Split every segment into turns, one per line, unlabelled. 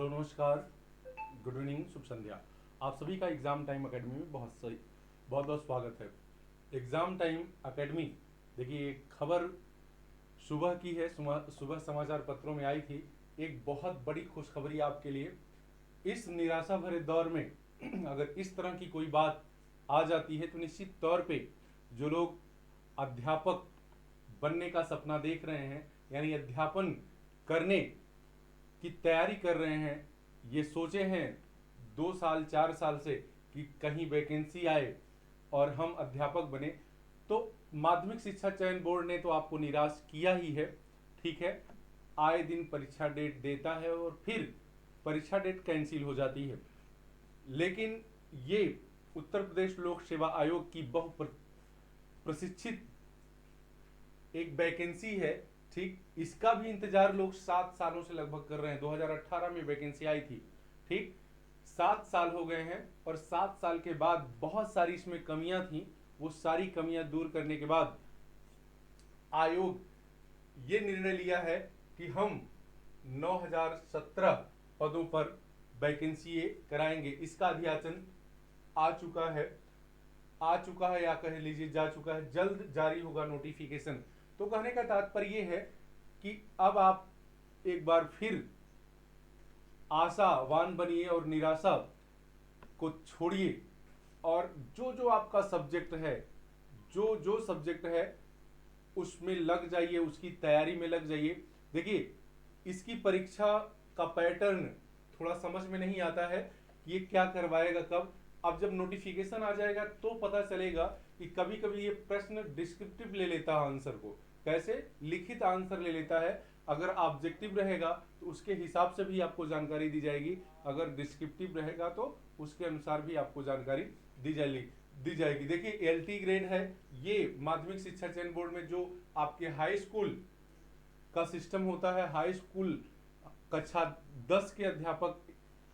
Hello नमस्कार, good evening, शुभ संध्या। आप सभी का एग्ज़ाम टाइम एकेडमी में बहुत बहुत स्वागत है। एग्ज़ाम टाइम एकेडमी, देखिए एक खबर सुबह की है, सुबह समाचार पत्रों में आई थी। एक बहुत बड़ी खुशखबरी आपके लिए। इस निराशा भरे दौर में अगर इस तरह की कोई बात आ जाती है तो निश्चित तौर पे जो लोग अध्यापक बनने का सपना देख रहे हैं, यानी अध्यापन करने की तैयारी कर रहे हैं, ये सोचे हैं 2 साल 4 साल से कि कहीं वैकेंसी आए और हम अध्यापक बने, तो माध्यमिक शिक्षा चयन बोर्ड ने तो आपको निराश किया ही है। ठीक है, आए दिन परीक्षा डेट देता है और फिर परीक्षा डेट कैंसिल हो जाती है। लेकिन ये उत्तर प्रदेश लोक सेवा आयोग की बहु प्रशिक्षित एक वैकेंसी है। ठीक, इसका भी इंतजार लोग 7 सालों से लगभग कर रहे हैं। 2018 में वैकेंसी आई थी। ठीक, 7 साल हो गए हैं और 7 साल के बाद बहुत सारी इसमें कमियां थी। वो सारी कमियां दूर करने के बाद आयोग ये निर्णय लिया है कि हम 9017 पदों पर वैकेंसी कराएंगे। इसका अध्याचन आ चुका है या कह लीजिए जा चुका है। जल्द जारी होगा नोटिफिकेशन। तो कहने का तात्पर्य यह है कि अब आप एक बार फिर आशावान बनिए और निराशा को छोड़िए और जो जो आपका सब्जेक्ट है, जो जो सब्जेक्ट है उसमें लग जाइए, उसकी तैयारी में लग जाइए। देखिए, इसकी परीक्षा का पैटर्न थोड़ा समझ में नहीं आता है कि ये क्या करवाएगा कब। अब जब नोटिफिकेशन आ जाएगा तो पता चलेगा कि कभी कभी ये प्रश्न डिस्क्रिप्टिव ले लेता है आंसर को। कैसे? लिखित आंसर ले लेता है। अगर ऑब्जेक्टिव रहेगा तो उसके हिसाब से भी आपको जानकारी दी जाएगी, अगर डिस्क्रिप्टिव रहेगा तो उसके अनुसार भी आपको जानकारी दी जाएगी। देखिए, एलटी ग्रेड है ये माध्यमिक शिक्षा चयन बोर्ड में, जो आपके हाई स्कूल का सिस्टम होता है। हाई स्कूल कक्षा 10 के अध्यापक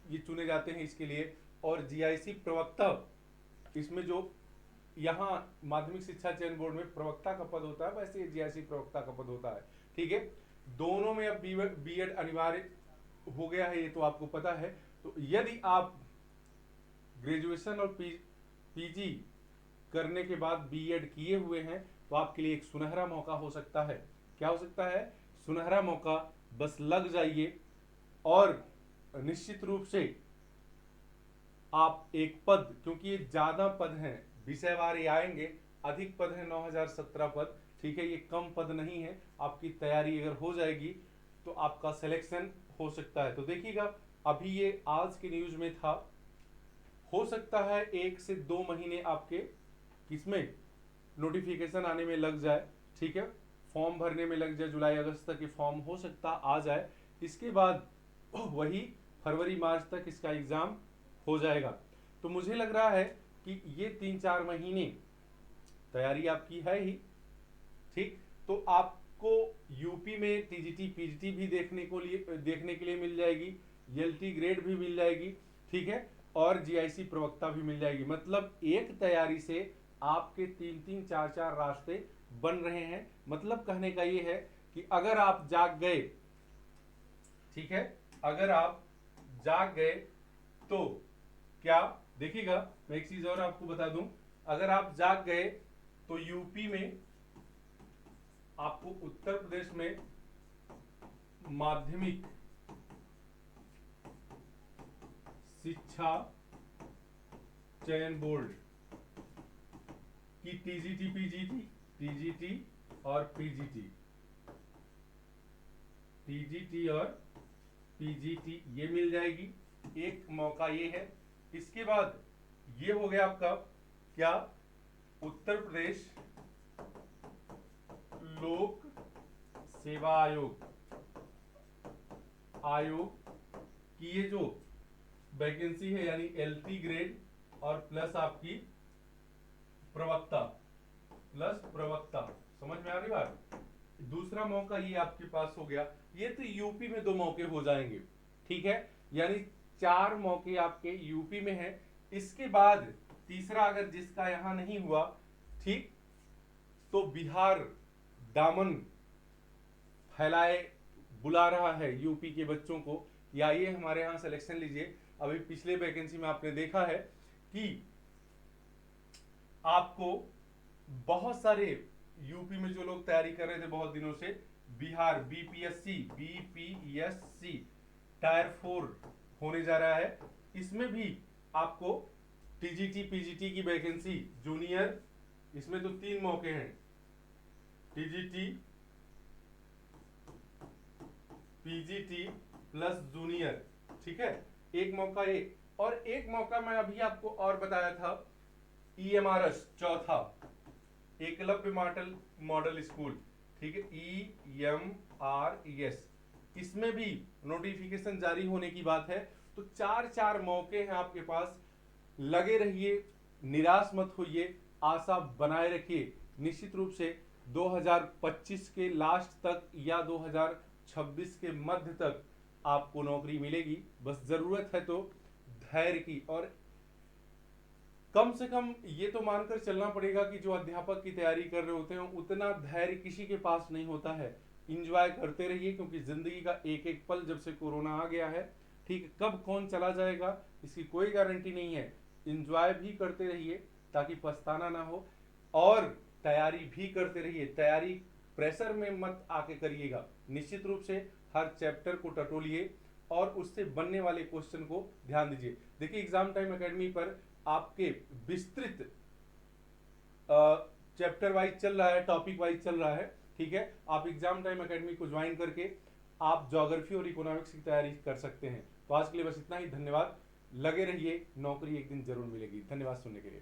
ये चुने जाते हैं इसके लिए। और जीआईसी प्रवक्ता, इसमें जो यहाँ माध्यमिक शिक्षा चयन बोर्ड में प्रवक्ता का पद होता है, वैसे जीआईसी प्रवक्ता का पद होता है। ठीक है, दोनों में अब बीएड अनिवार्य हो गया है, ये तो आपको पता है। तो यदि आप ग्रेजुएशन और पीजी करने के बाद बीएड किए हुए हैं तो आपके लिए एक सुनहरा मौका हो सकता है। क्या हो सकता है? सुनहरा मौका। बस लग जाइए और निश्चित रूप से आप एक पद, क्योंकि ये ज्यादा पद हैं, विषयवार ये आएंगे, अधिक पद है 9017 पद। ठीक है, ये कम पद नहीं है। आपकी तैयारी अगर हो जाएगी तो आपका सिलेक्शन हो सकता है। तो देखिएगा, अभी ये आज की न्यूज में था, हो सकता है 1 से 2 महीने आपके किसमें नोटिफिकेशन आने में लग जाए। ठीक है, फॉर्म भरने में लग जाए, जुलाई अगस्त तक ये फॉर्म हो सकता आ जाए। इसके बाद वही फरवरी मार्च तक इसका एग्जाम हो जाएगा। तो मुझे लग रहा है कि ये 3-4 महीने तैयारी आपकी है ही। ठीक, तो आपको यूपी में टीजीटी पीजीटी भी देखने के लिए मिल जाएगी, एलटी ग्रेड भी मिल जाएगी। ठीक है, और जीआईसी प्रवक्ता भी मिल जाएगी। मतलब एक तैयारी से आपके 3-3 4-4 रास्ते बन रहे हैं। मतलब कहने का ये है कि अगर आप जाग गए, ठीक है, अगर आप जाग गए तो क्या, देखिएगा मैं एक चीज और आपको बता दूं, अगर आप जाग गए तो यूपी में आपको, उत्तर प्रदेश में माध्यमिक शिक्षा चयन बोर्ड की टीजीटी और पीजीटी ये मिल जाएगी। एक मौका ये है। इसके बाद ये हो गया आपका क्या, उत्तर प्रदेश लोक सेवा आयोग की ये जो वैकेंसी है, यानी एलटी ग्रेड और प्लस आपकी प्रवक्ता, समझ में आ रही बात? दूसरा मौका ये आपके पास हो गया। ये तो यूपी में 2 मौके हो जाएंगे। ठीक है, यानी 4 मौके आपके यूपी में है। इसके बाद तीसरा अगर जिसका यहां नहीं हुआ, ठीक, तो बिहार दामन फैलाए बुला रहा है यूपी के बच्चों को कि आइए हमारे यहाँ सिलेक्शन लीजिए। अभी पिछले वैकेंसी में आपने देखा है कि आपको बहुत सारे यूपी में जो लोग तैयारी कर रहे थे बहुत दिनों से, बिहार बीपीएससी टायर 4 होने जा रहा है, इसमें भी आपको टीजीटी पीजीटी की वैकेंसी जूनियर, इसमें तो 3 मौके हैं, टीजीटी पीजीटी प्लस जूनियर, ठीक है, एक मौका एक। और एक मौका मैं अभी आपको और बताया था, ईएमआरएस चौथा, एकलव्य मॉडल स्कूल, ठीक है, ईएमआरएस, इसमें भी नोटिफिकेशन जारी होने की बात है। तो चार मौके हैं आपके पास, लगे रहिए, निराश मत होइए, आशा बनाए रखिए। निश्चित रूप से 2025 के लास्ट तक या 2026 के मध्य तक आपको नौकरी मिलेगी। बस जरूरत है तो धैर्य की, और कम से कम ये तो मानकर चलना पड़ेगा कि जो अध्यापक की तैयारी कर रहे होते हैं उतना धैर्य किसी के पास नहीं होता है। इंजॉय करते रहिए, क्योंकि जिंदगी का एक एक पल, जब से कोरोना आ गया है, ठीक, कब कौन चला जाएगा इसकी कोई गारंटी नहीं है। इंजॉय भी करते रहिए ताकि पछताना ना हो, और तैयारी भी करते रहिए। तैयारी प्रेशर में मत आके करिएगा, निश्चित रूप से हर चैप्टर को टटोलिए और उससे बनने वाले क्वेश्चन को ध्यान दीजिए। देखिए एग्जाम टाइम एकेडमी पर आपके विस्तृत चैप्टर वाइज चल रहा है, टॉपिक वाइज चल रहा है, ठीक है। आप एग्जाम टाइम एकेडमी को ज्वाइन करके आप ज्योग्राफी और इकोनॉमिक्स की तैयारी कर सकते हैं। तो आज के लिए बस इतना ही, धन्यवाद। लगे रहिए, नौकरी एक दिन जरूर मिलेगी। धन्यवाद सुनने के लिए।